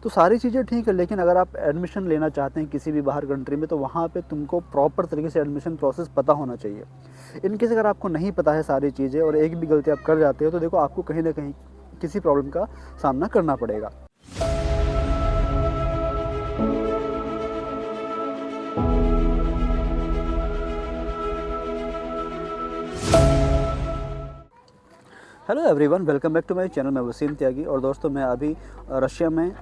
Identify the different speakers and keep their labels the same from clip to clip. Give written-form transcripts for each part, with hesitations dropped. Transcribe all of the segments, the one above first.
Speaker 1: तो सारी चीज़ें ठीक है, लेकिन अगर आप एडमिशन लेना चाहते हैं किसी भी बाहर कंट्री में, तो वहाँ पे तुमको प्रॉपर तरीके से एडमिशन प्रोसेस पता होना चाहिए। इन केस अगर आपको नहीं पता है सारी चीज़ें और एक भी गलती आप कर जाते हो, तो देखो आपको कहीं ना कहीं किसी प्रॉब्लम का सामना करना पड़ेगा। Hello everyone, welcome back to my channel. मैं वसीम त्यागी और दोस्तों मैं अभी रशिया में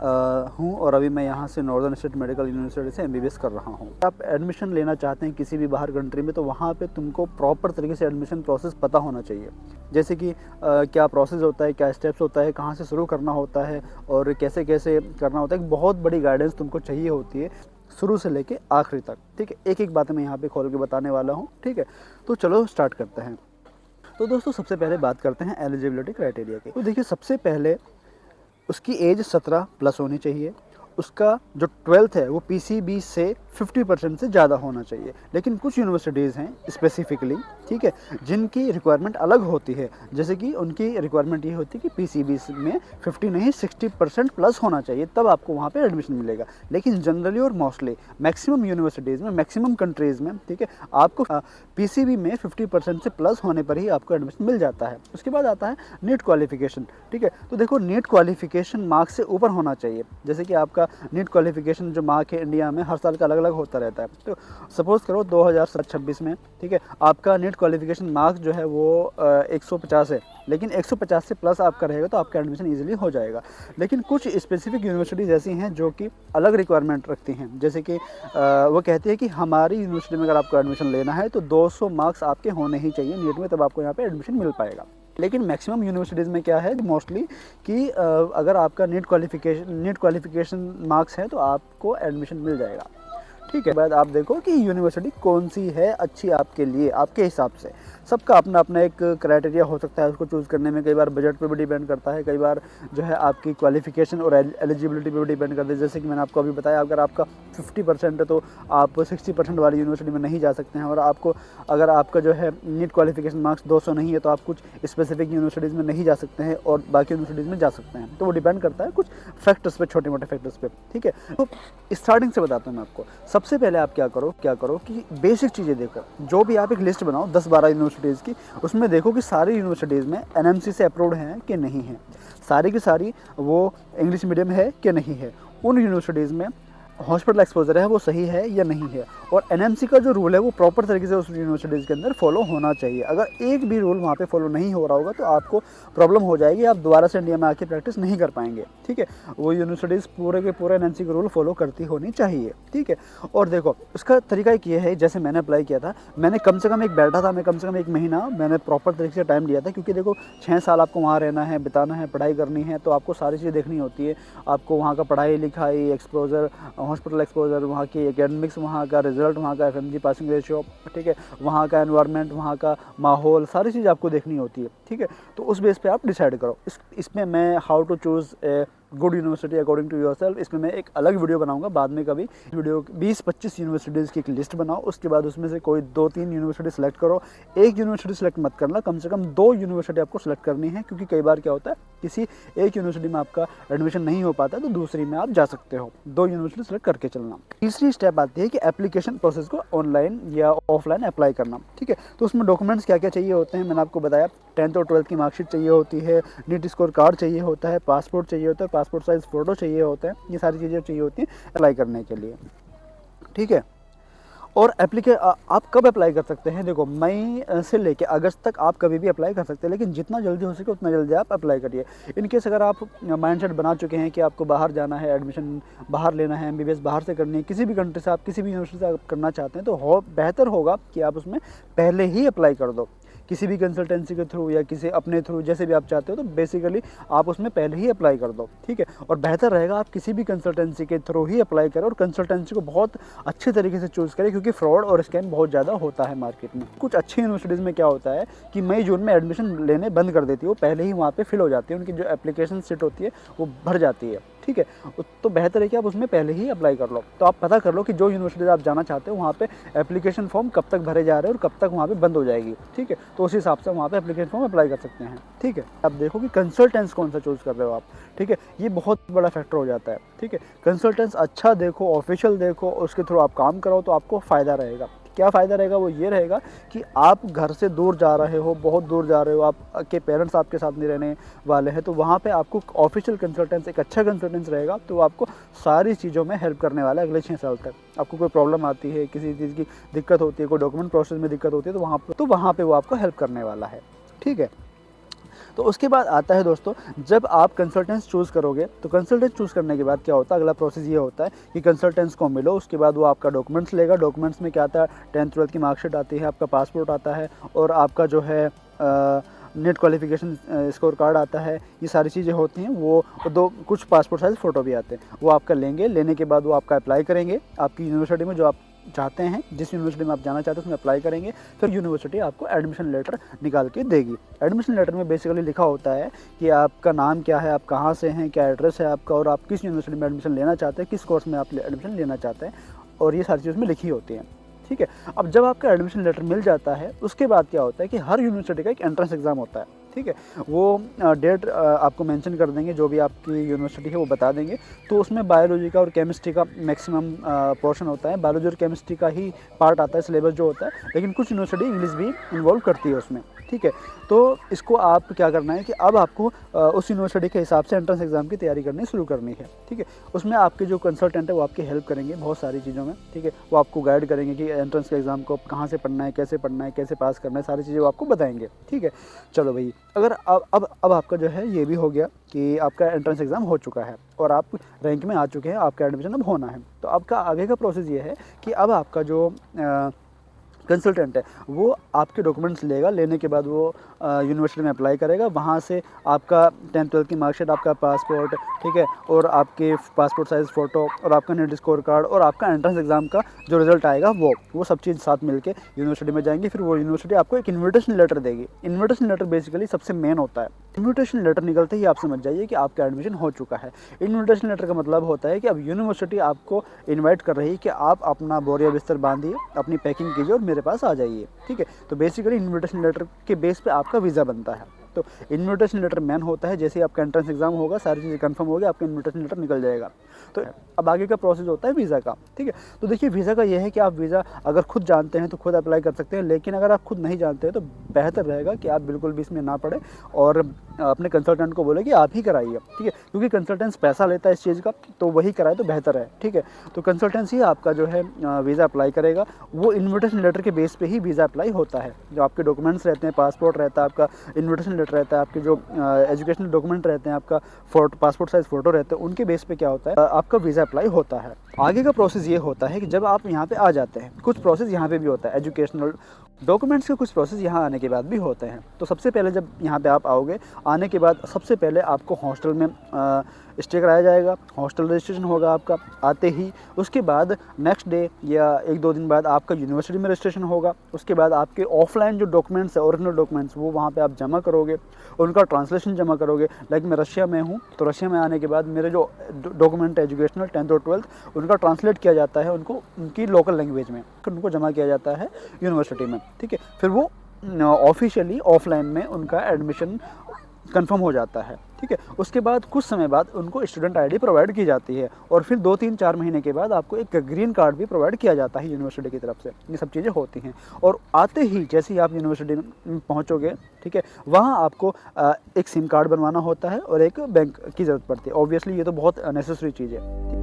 Speaker 1: हूँ और अभी मैं यहाँ से नॉर्दर्न स्टेट मेडिकल यूनिवर्सिटी से एमबीबीएस कर रहा हूँ। आप एडमिशन लेना चाहते हैं किसी भी बाहर कंट्री में, तो वहाँ पे तुमको प्रॉपर तरीके से एडमिशन प्रोसेस पता होना चाहिए। जैसे कि क्या प्रोसेस होता है, क्या स्टेप्स होता है, कहाँ से शुरू करना होता है और कैसे कैसे करना होता है। एक बहुत बड़ी गाइडेंस तुमको चाहिए होती है शुरू से लेके आखिरी तक। ठीक है, एक एक बात मैं यहाँ पे खोल के बताने वाला हूँ। ठीक है, तो चलो स्टार्ट करते हैं। तो दोस्तों सबसे पहले बात करते हैं एलिजिबिलिटी क्राइटेरिया की। तो देखिए, सबसे पहले उसकी एज 17 प्लस होनी चाहिए। उसका जो 12th है वो पीसीबी से 50% से ज़्यादा होना चाहिए। लेकिन कुछ यूनिवर्सिटीज़ हैं स्पेसिफिकली, ठीक है, जिनकी रिक्वायरमेंट अलग होती है। जैसे कि उनकी रिक्वायरमेंट ये होती है कि पीसीबी में 50 नहीं 60% प्लस होना चाहिए, तब आपको वहाँ पे एडमिशन मिलेगा। लेकिन जनरली और मोस्टली मैक्सिमम यूनिवर्सिटीज़ में, मैक्सिमम कंट्रीज़ में, ठीक है, आपको पीसीबी में 50% से प्लस होने पर ही आपको एडमिशन मिल जाता है। उसके बाद आता है नीट क्वालिफिकेशन। ठीक है, तो देखो नीट क्वालिफिकेशन मार्क्स से ऊपर होना चाहिए। जैसे कि आपका नीट क्वालिफिकेशन जो मार्क है इंडिया में हर साल का अलग अलग होता रहता है। तो सपोज़ करो 2026 में, ठीक है, आपका नीट क्वालिफिकेशन मार्क्स जो है वो 150 है, लेकिन 150 से प्लस आपका रहेगा तो आपका एडमिशन ईजिली हो जाएगा। लेकिन कुछ स्पेसिफिक यूनिवर्सिटीज़ ऐसी हैं जो कि अलग रिक्वायरमेंट रखती हैं। जैसे कि वो कहती है कि हमारी यूनिवर्सिटी में अगर आपको एडमिशन लेना है तो 200 मार्क्स आपके होने ही चाहिए नीट में, तब आपको यहाँ पे एडमिशन मिल पाएगा। लेकिन मैक्सिमम यूनिवर्सिटीज़ में क्या है मोस्टली कि अगर आपका नीट क्वालिफिकेशन मार्क्स है तो आपको एडमिशन मिल जाएगा। ठीक है, बाद आप देखो कि यूनिवर्सिटी कौन सी है अच्छी आपके लिए, आपके हिसाब से। सबका अपना अपना एक क्राइटेरिया हो सकता है उसको चूज़ करने में। कई बार बजट पे भी डिपेंड करता है, कई बार जो है आपकी क्वालिफिकेशन और एलिजिबिलिटी पे भी डिपेंड करता है। जैसे कि मैंने आपको अभी बताया, अगर आपका 50% है तो आप 60% वाली यूनिवर्सिटी में नहीं जा सकते हैं। और आपको अगर आपका जो है नीट क्वालिफिकेशन मार्क्स 200 नहीं है तो आप कुछ स्पेसिफिक यूनिवर्सिटीज़ में नहीं जा सकते हैं और बाकी यूनिवर्सिटीज़ में जा सकते हैं। तो वो डिपेंड करता है कुछ फैक्टर्स पे, छोटे मोटे फैक्टर्स पे। ठीक है, तो स्टार्टिंग से बताता हूँ मैं आपको। सबसे पहले आप क्या करो कि बेसिक चीज़ें देखो। जो भी आप एक लिस्ट बनाओ 10-12 यूनिवर्सिटीज़ की, उसमें देखो कि सारी यूनिवर्सिटीज़ में एनएमसी से अप्रूव्ड हैं कि नहीं है, सारी की सारी वो इंग्लिश मीडियम है कि नहीं है, उन यूनिवर्सिटीज़ में हॉस्पिटल एक्सपोजर है वो सही है या नहीं है, और एनएमसी का जो रूल है वो प्रॉपर तरीके से उस यूनिवर्सिटीज़ के अंदर फॉलो होना चाहिए। अगर एक भी रूल वहाँ पे फॉलो नहीं हो रहा होगा तो आपको प्रॉब्लम हो जाएगी, आप दोबारा से इंडिया में आके प्रैक्टिस नहीं कर पाएंगे। ठीक है, वो यूनिवर्सिटीज़ पूरे के पूरे एनएमसी के रूल फॉलो करती होनी चाहिए। ठीक है, और देखो उसका तरीका एक ये है, जैसे मैंने अप्लाई किया था, मैंने कम से कम कम से कम 1 महीना मैंने प्रॉपर तरीके से टाइम लिया था। क्योंकि देखो 6 साल आपको वहाँ रहना है, बिताना है, पढ़ाई करनी है, तो आपको सारी चीज़ें देखनी होती है। आपको वहाँ का पढ़ाई लिखाई, एक्सपोजर, हॉस्पिटल एक्सपोजर, वहाँ की एकेडमिक्स, वहाँ का रिजल्ट, वहाँ का एफएमजी पासिंग रेशियो, ठीक है, वहाँ का एनवायरनमेंट, वहाँ का माहौल, सारी चीज़ आपको देखनी होती है। ठीक है, तो उस बेस पे आप डिसाइड करो। इसमें मैं how to choose a good university according to yourself, इसमें मैं एक अलग वीडियो बनाऊंगा बाद में कभी। वीडियो 20-25 यूनिवर्सिटीज़ की एक लिस्ट बनाओ, उसके बाद उसमें से कोई 2-3 यूनिवर्सिटी सेलेक्ट करो। एक यूनिवर्सिटी सेलेक्ट मत करना, कम से कम 2 यूनिवर्सिटी आपको सेलेक्ट करनी है। क्योंकि कई बार क्या होता है, किसी एक यूनिवर्सिटी में आपका एडमिशन नहीं हो पाता तो दूसरी में आप जा सकते हो। 2 यूनिवर्सिटी सेलेक्ट करके चलना। तीसरी स्टेप आती है कि एप्लीकेशन प्रोसेस को ऑनलाइन या ऑफलाइन अप्लाई करना। ठीक है, तो उसमें डॉक्यूमेंट्स क्या क्या चाहिए होते हैं मैंने आपको बताया। 10th और 12th की मार्कशीट चाहिए होती है, नीट स्कोर कार्ड चाहिए होता है, पासपोर्ट चाहिए होता है, पासपोर्ट साइज़ फ़ोटो चाहिए होते हैं। ये सारी चीज़ें चाहिए होती हैं अप्लाई करने के लिए। ठीक है, और आप कब अप्लाई कर सकते हैं? देखो, मई से लेके अगस्त तक आप कभी भी अप्लाई कर सकते हैं, लेकिन जितना जल्दी हो सके उतना जल्दी आप अप्लाई करिए। इन केस अगर आप माइंडसेट बना चुके हैं कि आपको बाहर जाना है, एडमिशन बाहर लेना है, एमबीबीएस बाहर से करनी है, किसी भी कंट्री से, आप किसी भी यूनिवर्सिटी से आप करना चाहते हैं, तो बेहतर होगा कि आप उसमें पहले ही अप्लाई कर दो। किसी भी कंसल्टेंसी के थ्रू या किसी अपने थ्रू, जैसे भी आप चाहते हो, तो बेसिकली आप उसमें पहले ही अप्लाई कर दो। ठीक है, और बेहतर रहेगा आप किसी भी कंसल्टेंसी के थ्रू ही अप्लाई करें, और कंसल्टेंसी को बहुत अच्छे तरीके से चूज़ करें, क्योंकि फ्रॉड और स्कैम बहुत ज़्यादा होता है मार्केट में। कुछ अच्छी यूनिवर्सिटीज़ में क्या होता है कि मई जून में एडमिशन लेने बंद कर देती है, वो पहले ही वहाँ पर फिल हो जाती है, उनकी जो एप्लीकेशन सीट होती है वो भर जाती है। ठीक है, तो बेहतर है कि आप उसमें पहले ही अप्लाई कर लो। तो आप पता कर लो कि जो यूनिवर्सिटी आप जाना चाहते हो वहाँ पे एप्लीकेशन फॉर्म कब तक भरे जा रहे हैं और कब तक वहाँ पे बंद हो जाएगी, ठीक है। तो उस हिसाब से वहाँ पे एप्लीकेशन फॉर्म अप्लाई कर सकते हैं, ठीक है। आप देखो कि कंसल्टेंस कौन सा चूज़ कर रहे हो आप, ठीक है, ये बहुत बड़ा फैक्टर हो जाता है, ठीक है। कंसल्टेंस अच्छा देखो, ऑफिशियल देखो, उसके थ्रू आप काम करो तो आपको फ़ायदा रहेगा। क्या फ़ायदा रहेगा, वो ये रहेगा कि आप घर से दूर जा रहे हो, बहुत दूर जा रहे हो, आपके पेरेंट्स आपके साथ नहीं रहने वाले हैं, तो वहाँ पे आपको ऑफिशियल कंसल्टेंस, एक अच्छा कंसल्टेंस रहेगा, तो वो आपको सारी चीज़ों में हेल्प करने वाला है अगले 6 साल तक। आपको कोई प्रॉब्लम आती है, किसी चीज़ की दिक्कत होती है, कोई डॉक्यूमेंट प्रोसेस में दिक्कत होती है, तो वहाँ पे वो आपको हेल्प करने वाला है, ठीक है। तो उसके बाद आता है दोस्तों, जब आप कंसल्टेंस चूज़ करोगे तो कंसल्टेंस चूज़ करने के बाद क्या होता है, अगला प्रोसेस ये होता है कि कंसल्टेंस को मिलो, उसके बाद वो आपका डॉक्यूमेंट्स लेगा। डॉक्यूमेंट्स में क्या आता है, 10th 12th की मार्कशीट आती है, आपका पासपोर्ट आता है और आपका जो है नेट क्वालिफिकेशन स्कोर कार्ड आता है। ये सारी चीज़ें होती हैं, वो कुछ पासपोर्ट साइज़ फ़ोटो भी आते हैं, वो आपका लेंगे। लेने के बाद वो आपका अप्लाई करेंगे आपकी यूनिवर्सिटी में, जो आप चाहते हैं, जिस यूनिवर्सिटी में आप जाना चाहते हैं उसमें अप्लाई करेंगे। फिर यूनिवर्सिटी आपको एडमिशन लेटर निकाल के देगी। एडमिशन लेटर में बेसिकली लिखा होता है कि आपका नाम क्या है, आप कहाँ से हैं, क्या एड्रेस है आपका, और आप किस यूनिवर्सिटी में एडमिशन लेना चाहते हैं, किस कोर्स में आप एडमिशन लेना चाहते हैं, और ये सारी चीज़ में लिखी होती हैं, ठीक है। अब जब आपका एडमिशन लेटर मिल जाता है, उसके बाद क्या होता है कि हर यूनिवर्सिटी का एक एंट्रेंस एग्ज़ाम होता है, ठीक है। वो डेट आपको मेंशन कर देंगे, जो भी आपकी यूनिवर्सिटी है वो बता देंगे। तो उसमें बायोलॉजी का और केमिस्ट्री का मैक्सिमम पोर्शन होता है। बायोलॉजी और केमिस्ट्री का ही पार्ट आता है, सिलेबस जो होता है, लेकिन कुछ यूनिवर्सिटी इंग्लिश भी इन्वॉल्व करती है उसमें, ठीक है। तो इसको आप क्या करना है कि अब आपको उस यूनिवर्सिटी के हिसाब से एंट्रेंस एग्ज़ाम की तैयारी करनी शुरू करनी है, ठीक है। उसमें आपके जो कंसल्टेंट है वो आपकी हेल्प करेंगे बहुत सारी चीज़ों में, ठीक है। वो आपको गाइड करेंगे कि एंट्रेंस के एग्ज़ाम को कहाँ से पढ़ना है, कैसे पास करना है, सारी चीज़ें वो आपको बताएंगे, ठीक है। चलो भाई, अगर अब आपका जो है ये भी हो गया कि आपका एंट्रेंस एग्ज़ाम हो चुका है और आप रैंक में आ चुके हैं, आपका एडमिशन अब होना है। तो आपका आगे का प्रोसेस ये है कि अब आपका जो कंसल्टेंट है वो आपके डॉक्यूमेंट्स लेगा। लेने के बाद वो यूनिवर्सिटी में अप्लाई करेगा। वहाँ से आपका 10th 12th की मार्कशीट, आपका पासपोर्ट, ठीक है, और आपके पासपोर्ट साइज़ फ़ोटो और आपका नेट स्कोर कार्ड और आपका एंट्रेंस एग्ज़ाम का जो रिज़ल्ट आएगा वो सब चीज़ साथ मिलके यूनिवर्सिटी में जाएंगी। फिर वो यूनिवर्सिटी आपको एक इन्विटेशन लेटर देगी। इन्विटेशन लेटर बेसिकली सबसे मेन होता है। इन्विटेशन लेटर निकलते ही आप समझ जाइए कि आपका एडमिशन हो चुका है। इन्विटेशन लेटर का मतलब होता है कि अब यूनिवर्सिटी आपको इन्वाइट कर रही है कि आप अपना बोरिया बिस्तर बांधिए, अपनी पैकिंग कीजिए और मेरे पास आ जाइए, ठीक है। तो बेसिकली इन्विटेशन लेटर के बेस पे आपका वीज़ा बनता है। तो इन्विटेशन लेटर मैन होता है। जैसे ही आपका एंट्रेंस एग्जाम होगा, सारी चीज़ें कंफर्म होगी, आपका इन्विटेशन लेटर निकल जाएगा। तो अब आगे का प्रोसेस होता है वीज़ा का, ठीक है। तो देखिए, वीज़ा का ये है कि आप वीज़ा अगर खुद जानते हैं तो खुद अप्लाई कर सकते हैं, लेकिन अगर आप खुद नहीं जानते हैं तो बेहतर रहेगा कि आप बिल्कुल भी इसमें ना पड़े और अपने कंसल्टेंट को बोले कि आप ही कराइए, ठीक है। क्योंकि कंसल्टेंट्स पैसा लेता है इस चीज़ का, तो वही कराए तो बेहतर है, ठीक है। तो कंसल्टेंस ही आपका जो है वीज़ा अप्लाई करेगा। वो इन्विटेशन लेटर के बेस पे ही वीज़ा अप्लाई होता है। जो आपके डॉक्यूमेंट्स रहते हैं, पासपोर्ट रहता है, आपका इन्विटेशन लेटर रहता है, आपके जो एजुकेशनल डॉक्यूमेंट रहते हैं, आपका पासपोर्ट साइज़ फ़ोटो रहते हैं, उनके बेस पे क्या होता है, आपका वीज़ा अप्लाई होता है। आगे का प्रोसेस ये होता है कि जब आप यहाँ पे आ जाते हैं, कुछ प्रोसेस यहाँ पे भी होता है। एजुकेशनल डॉक्यूमेंट्स के कुछ प्रोसेस यहाँ आने के बाद भी होते हैं। तो सबसे पहले जब यहाँ पे आप आओगे, आने के बाद सबसे पहले आपको हॉस्टल में स्टे कराया जाएगा। हॉस्टल रजिस्ट्रेशन होगा आपका आते ही। उसके बाद नेक्स्ट डे या 1-2 दिन बाद आपका यूनिवर्सिटी में रजिस्ट्रेशन होगा। उसके बाद आपके ऑफलाइन जो डॉक्यूमेंट्स है, ओरिजिनल डॉक्यूमेंट्स, वो वहाँ पे आप जमा करोगे, उनका ट्रांसलेशन जमा करोगे। लाइक मैं रशिया में हूँ, तो रशिया में आने के बाद मेरे जो डॉक्यूमेंट है एजुकेशनल 10th और 12th, उनका ट्रांसलेट किया जाता है, उनको उनकी लोकल लैंग्वेज में, फिर उनको जमा किया जाता है यूनिवर्सिटी में, ठीक है। फिर वो ऑफिशियली ऑफलाइन में उनका एडमिशन कंफर्म हो जाता है, ठीक है। उसके बाद कुछ समय बाद उनको स्टूडेंट आईडी प्रोवाइड की जाती है और फिर 2-3-4 महीने के बाद आपको एक ग्रीन कार्ड भी प्रोवाइड किया जाता है यूनिवर्सिटी की तरफ से। ये सब चीज़ें होती हैं और आते ही जैसे ही आप यूनिवर्सिटी में पहुंचोगे, ठीक है, वहाँ आपको एक सिम कार्ड बनवाना होता है और एक बैंक की ज़रूरत पड़ती है। ऑब्वियसली ये तो बहुत नेसेसरी चीज़ है।